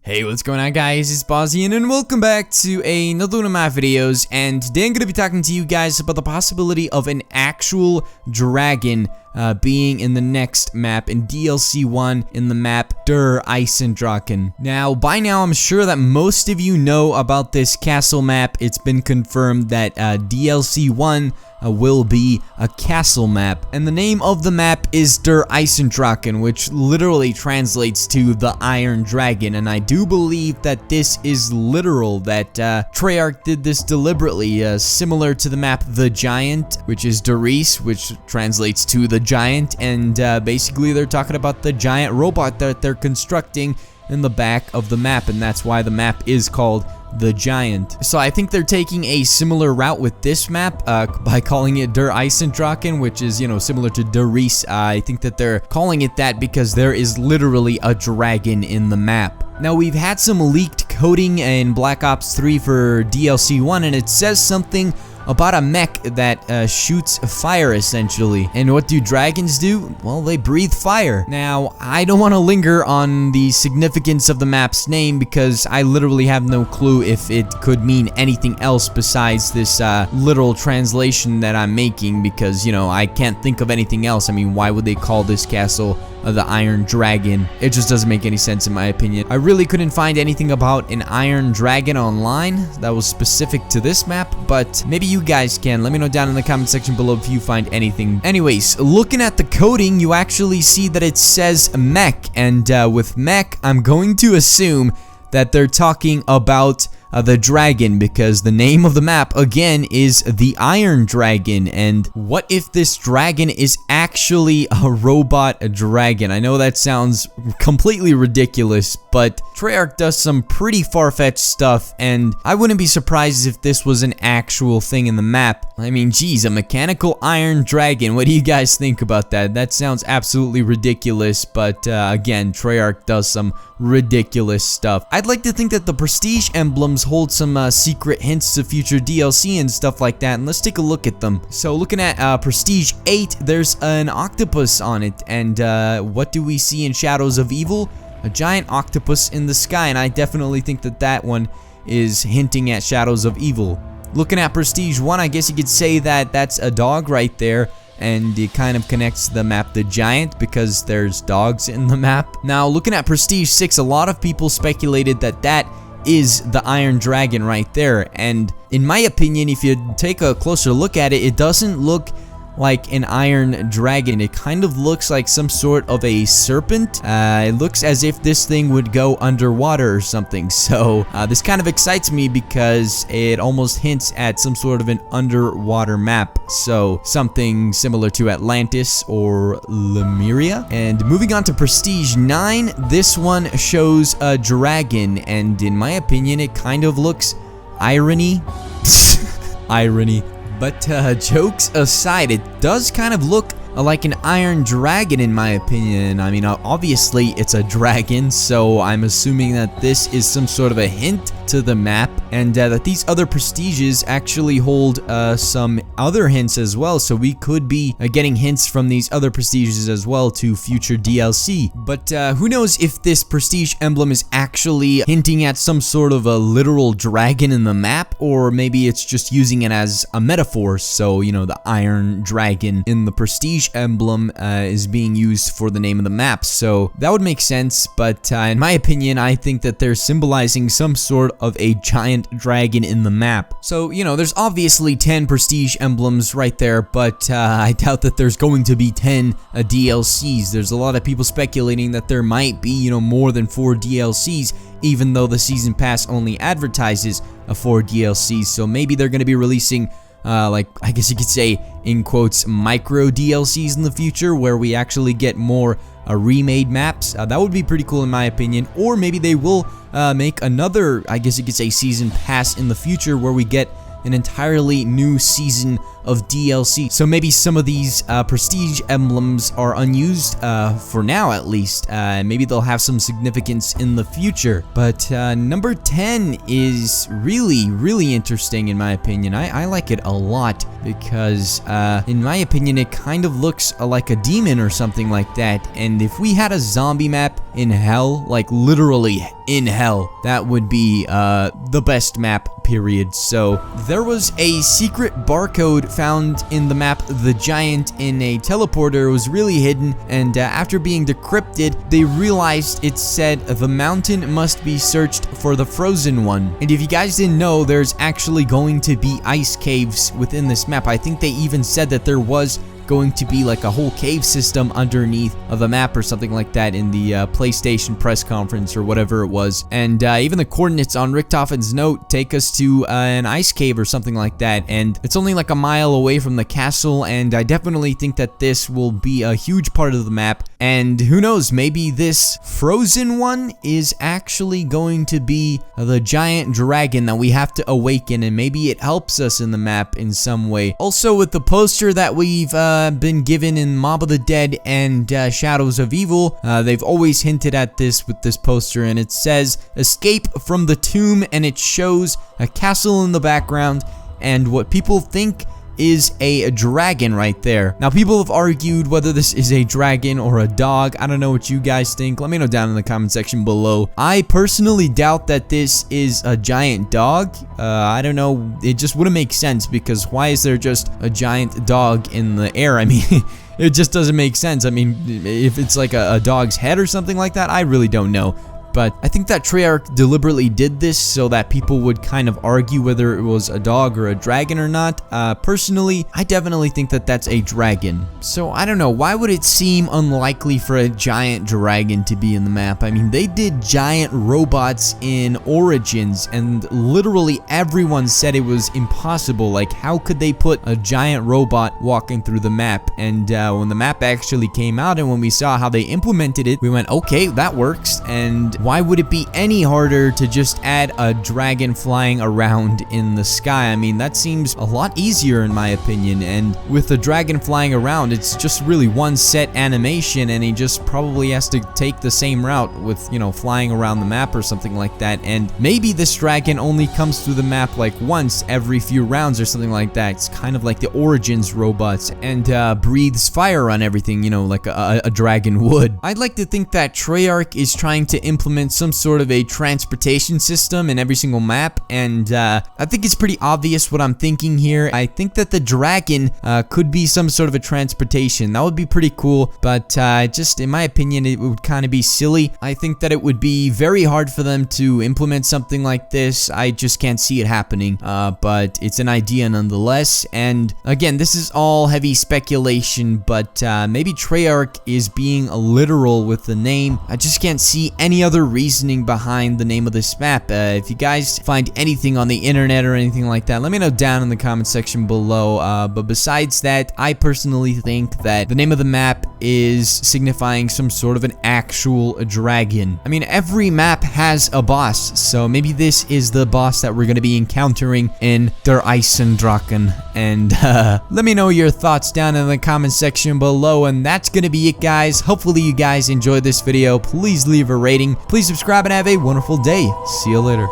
Hey, what's going on, guys? It's Bozian, and welcome back to another one of my videos. And today I'm going to be talking to you guys about the possibility of an actual dragon being in the next map, in DLC 1, in the map Eisendrachen. Now, by now, I'm sure that most of you know about this castle map. It's been confirmed that DLC 1 will be a castle map, and the name of the map is Eisendrachen, which literally translates to the Iron Dragon. And I do believe that this is literal, that Treyarch did this deliberately, similar to the map The Giant, which is Doris, which translates to the Giant, and basically they're talking about the giant robot that they're constructing in the back of the map, and that's why the map is called The Giant. So I think they're taking a similar route with this map by calling it Eisendrachen, which is, similar to Doris. I think that they're calling it that because there is literally a dragon in the map. Now, we've had some leaked coding in Black Ops 3 for DLC 1, and it says something about a mech that shoots fire, essentially. And what do dragons do? Well, they breathe fire. Now, I don't want to linger on the significance of the map's name because I literally have no clue if it could mean anything else besides this literal translation that I'm making, because, I can't think of anything else. I mean, why would they call this castle the Iron Dragon? It just doesn't make any sense in my opinion. I really couldn't find anything about an Iron Dragon online that was specific to this map, but maybe you guys can. Let me know down in the comment section below if you find anything. Anyways, looking at the coding, you actually see that it says mech, and with mech, I'm going to assume that they're talking about the dragon, because the name of the map again is the Iron Dragon. And what if this dragon is actually a robot dragon? I know that sounds completely ridiculous, but Treyarch does some pretty far-fetched stuff, and I wouldn't be surprised if this was an actual thing in the map. I mean, geez, a mechanical Iron Dragon. What do you guys think about that? That sounds absolutely ridiculous, but again, Treyarch does some ridiculous stuff. I'd like to think that the prestige emblems hold some secret hints to future DLC and stuff like that, and let's take a look at them. So looking at Prestige 8, there's an octopus on it, and what do we see in Shadows of Evil? A giant octopus in the sky, and I definitely think that that one is hinting at Shadows of Evil. Looking at Prestige 1, I guess you could say that that's a dog right there, and it kind of connects to the map The Giant because there's dogs in the map. Now, looking at Prestige 6, a lot of people speculated that that is the Iron Dragon right there, and in my opinion, if you take a closer look at it, it doesn't look like an Iron Dragon. It kind of looks like some sort of a serpent. It looks as if this thing would go underwater or something. So this kind of excites me because it almost hints at some sort of an underwater map. So something similar to Atlantis or Lemuria. And moving on to Prestige 9, this one shows a dragon, and in my opinion, it kind of looks irony. Irony. But jokes aside, it does kind of look like an Iron Dragon in my opinion. I mean, obviously it's a dragon, so I'm assuming that this is some sort of a hint to the map, and that these other prestiges actually hold some other hints as well, so we could be getting hints from these other prestiges as well to future DLC. But who knows if this prestige emblem is actually hinting at some sort of a literal dragon in the map, or maybe it's just using it as a metaphor. So, the Iron Dragon in the prestige emblem is being used for the name of the map, so that would make sense. But in my opinion, I think that they're symbolizing some sort of a giant dragon in the map. So, there's obviously 10 prestige emblems right there, but I doubt that there's going to be 10 DLCs. There's a lot of people speculating that there might be, more than 4 DLCs, even though the season pass only advertises 4 DLCs. So maybe they're going to be releasing I guess you could say, in quotes, micro DLCs in the future, where we actually get more remade maps. That would be pretty cool in my opinion. Or maybe they will make another, I guess you could say, season pass in the future, where we get an entirely new season of DLC. So maybe some of these prestige emblems are unused for now, at least. Maybe they'll have some significance in the future. But number 10 is really interesting in my opinion. I like it a lot because in my opinion it kind of looks like a demon or something like that. And if we had a zombie map in hell, like literally in hell, that would be the best map, period. So there was a secret barcode found in the map The Giant in a teleporter. It was really hidden, and after being decrypted, they realized it said the mountain must be searched for the frozen one. And if you guys didn't know, there's actually going to be ice caves within this map. I think they even said that there was going to be like a whole cave system underneath of the map or something like that in the PlayStation press conference or whatever it was. And even the coordinates on Richtofen's note take us to an ice cave or something like that, and it's only like a mile away from the castle, and I definitely think that this will be a huge part of the map. And who knows, maybe this frozen one is actually going to be the giant dragon that we have to awaken, and maybe it helps us in the map in some way. Also, with the poster that we've been given in Mob of the Dead and Shadows of Evil, they've always hinted at this with this poster, and it says escape from the tomb, and it shows a castle in the background and what people think is a dragon right there. Now, people have argued whether this is a dragon or a dog. I don't know what you guys think. Let me know down in the comment section below. I personally doubt that this is a giant dog. I don't know. It just wouldn't make sense, because why is there just a giant dog in the air? I mean, it just doesn't make sense. I mean, if it's like a dog's head or something like that, I really don't know. But I think that Treyarch deliberately did this so that people would kind of argue whether it was a dog or a dragon or not. Personally, I definitely think that that's a dragon. So I don't know, why would it seem unlikely for a giant dragon to be in the map? I mean, they did giant robots in Origins, and literally everyone said it was impossible. Like, how could they put a giant robot walking through the map? And when the map actually came out and when we saw how they implemented it, we went, okay, that works. And why would it be any harder to just add a dragon flying around in the sky? I mean, that seems a lot easier in my opinion, and with the dragon flying around, it's just really one set animation, and he just probably has to take the same route with, you know, flying around the map or something like that. And maybe this dragon only comes through the map like once every few rounds or something like that. It's kind of like the Origins robots, and breathes fire on everything, you know, like a dragon would. I'd like to think that Treyarch is trying to implement some sort of a transportation system in every single map, and I think it's pretty obvious what I'm thinking here. I think that the dragon could be some sort of a transportation. That would be pretty cool, but just in my opinion, it would kind of be silly. I think that it would be very hard for them to implement something like this. I just can't see it happening, but it's an idea nonetheless. And again, this is all heavy speculation, but maybe Treyarch is being literal with the name. I just can't see any other reasoning behind the name of this map. If you guys find anything on the internet or anything like that, let me know down in the comment section below. But besides that, I personally think that the name of the map is signifying some sort of an actual dragon. I mean, every map has a boss, so maybe this is the boss that we're going to be encountering in Der Eisendrachen. And let me know your thoughts down in the comment section below, and that's going to be it, guys. Hopefully you guys enjoyed this video. Please leave a rating. Please subscribe and have a wonderful day. See you later.